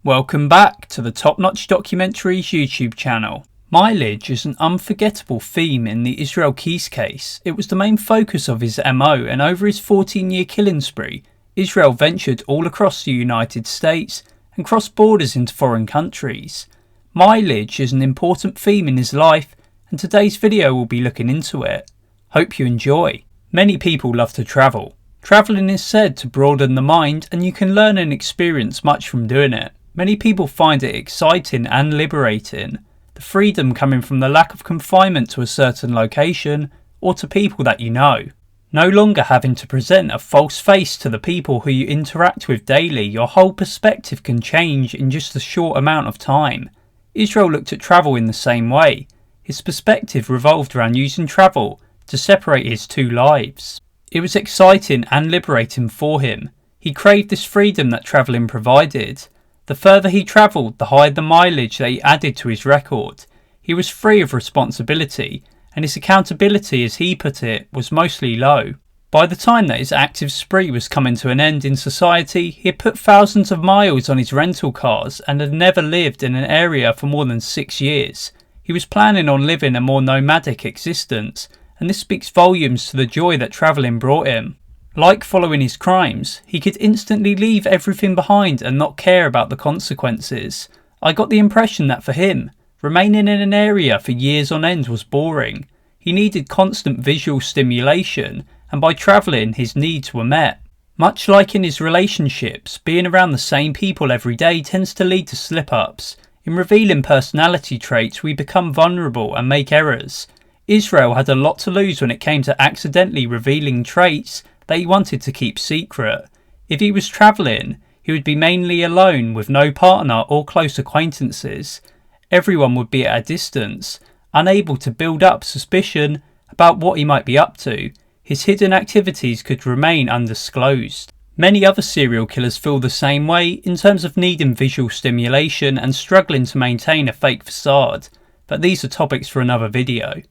Welcome back to the Top Notch Documentaries YouTube channel. Mileage is an unforgettable theme in the Israel Keys case. It was the main focus of his MO, and over his 14-year killing spree, Israel ventured all across the United States and crossed borders into foreign countries. Mileage is an important theme in his life, and today's video will be looking into it. Hope you enjoy. Many people love to travel. Travelling is said to broaden the mind, and you can learn and experience much from doing it. Many people find it exciting and liberating. The freedom coming from the lack of confinement to a certain location or to people that you know. No longer having to present a false face to the people who you interact with daily, your whole perspective can change in just a short amount of time. Israel looked at travel in the same way. His perspective revolved around using travel to separate his two lives. It was exciting and liberating for him. He craved this freedom that travelling provided. The further he travelled, the higher the mileage that he added to his record. He was free of responsibility, and his accountability, as he put it, was mostly low. By the time that his active spree was coming to an end in society, he had put thousands of miles on his rental cars and had never lived in an area for more than 6 years. He was planning on living a more nomadic existence, and this speaks volumes to the joy that travelling brought him. Like following his crimes, he could instantly leave everything behind and not care about the consequences. I got the impression that for him, remaining in an area for years on end was boring. He needed constant visual stimulation, and by travelling his needs were met. Much like in his relationships, being around the same people every day tends to lead to slip-ups. In revealing personality traits, we become vulnerable and make errors. Israel had a lot to lose when it came to accidentally revealing traits that he wanted to keep secret. If he was travelling, he would be mainly alone with no partner or close acquaintances. Everyone would be at a distance, unable to build up suspicion about what he might be up to. His hidden activities could remain undisclosed. Many other serial killers feel the same way in terms of needing visual stimulation and struggling to maintain a fake facade, but these are topics for another video.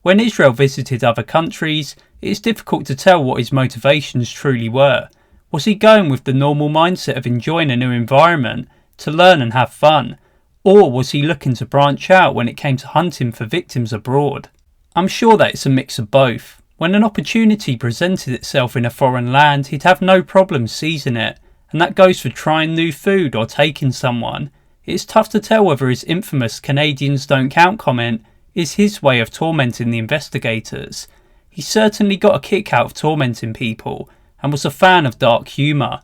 When Israel visited other countries, it is difficult to tell what his motivations truly were. Was he going with the normal mindset of enjoying a new environment, to learn and have fun? Or was he looking to branch out when it came to hunting for victims abroad? I'm sure that it's a mix of both. When an opportunity presented itself in a foreign land, he'd have no problem seizing it, and that goes for trying new food or taking someone. It's tough to tell whether his infamous "Canadians don't count" comment is his way of tormenting the investigators. He certainly got a kick out of tormenting people and was a fan of dark humour.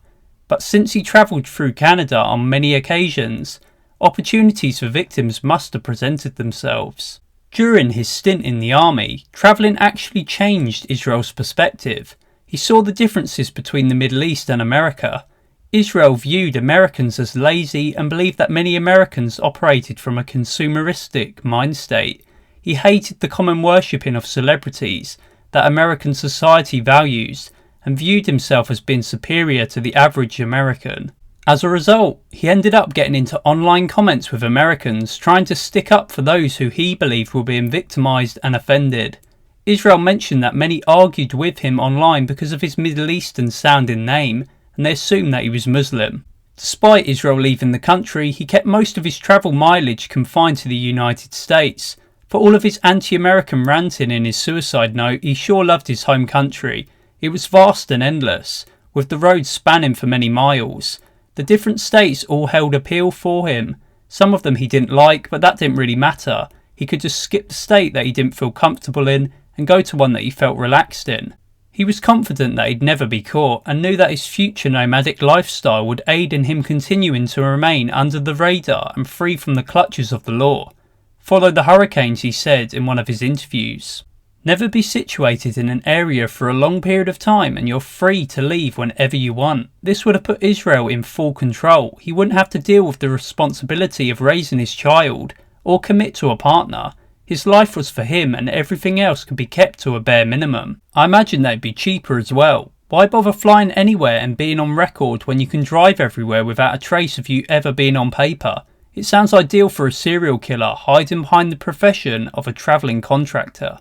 But since he travelled through Canada on many occasions, opportunities for victims must have presented themselves. During his stint in the army, travelling actually changed Israel's perspective. He saw the differences between the Middle East and America. Israel viewed Americans as lazy and believed that many Americans operated from a consumeristic mind state. He hated the common worshipping of celebrities that American society values and viewed himself as being superior to the average American. As a result, he ended up getting into online comments with Americans trying to stick up for those who he believed were being victimised and offended. Israel mentioned that many argued with him online because of his Middle Eastern sounding name, and they assumed that he was Muslim. Despite Israel leaving the country, he kept most of his travel mileage confined to the United States. For all of his anti-American ranting in his suicide note, he sure loved his home country. It was vast and endless, with the roads spanning for many miles. The different states all held appeal for him. Some of them he didn't like, but that didn't really matter. He could just skip the state that he didn't feel comfortable in and go to one that he felt relaxed in. He was confident that he'd never be caught and knew that his future nomadic lifestyle would aid in him continuing to remain under the radar and free from the clutches of the law. Follow the hurricanes, he said in one of his interviews. Never be situated in an area for a long period of time and you're free to leave whenever you want. This would have put Israel in full control. He wouldn't have to deal with the responsibility of raising his child or commit to a partner. His life was for him and everything else could be kept to a bare minimum. I imagine that'd be cheaper as well. Why bother flying anywhere and being on record when you can drive everywhere without a trace of you ever being on paper? It sounds ideal for a serial killer hiding behind the profession of a travelling contractor.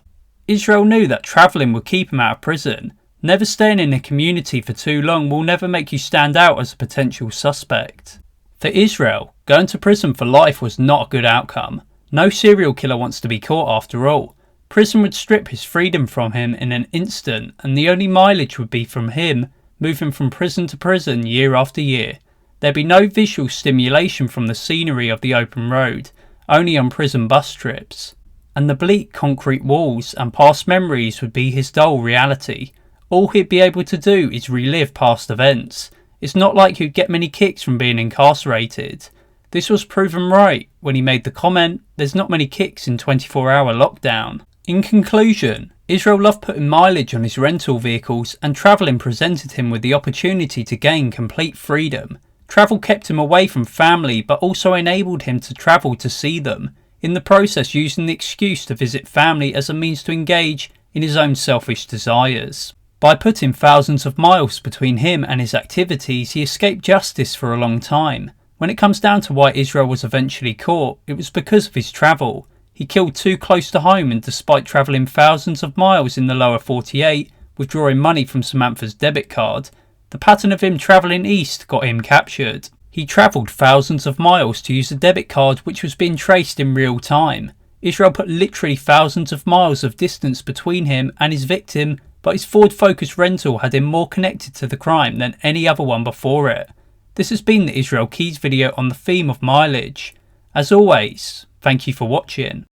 Israel knew that travelling would keep him out of prison. Never staying in a community for too long will never make you stand out as a potential suspect. For Israel, going to prison for life was not a good outcome. No serial killer wants to be caught after all. Prison would strip his freedom from him in an instant, and the only mileage would be from him moving from prison to prison year after year. There'd be no visual stimulation from the scenery of the open road, only on prison bus trips. And the bleak concrete walls and past memories would be his dull reality. All he'd be able to do is relive past events. It's not like he'd get many kicks from being incarcerated. This was proven right when he made the comment, "There's not many kicks in 24-hour lockdown." In conclusion, Israel loved putting mileage on his rental vehicles, and travelling presented him with the opportunity to gain complete freedom. Travel kept him away from family, but also enabled him to travel to see them, in the process using the excuse to visit family as a means to engage in his own selfish desires. By putting thousands of miles between him and his activities, he escaped justice for a long time. When it comes down to why Israel was eventually caught, it was because of his travel. He killed too close to home, and despite travelling thousands of miles in the lower 48, withdrawing money from Samantha's debit card, the pattern of him travelling east got him captured. He travelled thousands of miles to use a debit card which was being traced in real time. Israel put literally thousands of miles of distance between him and his victim, but his Ford Focus rental had him more connected to the crime than any other one before it. This has been the Israel Keys video on the theme of mileage. As always, thank you for watching.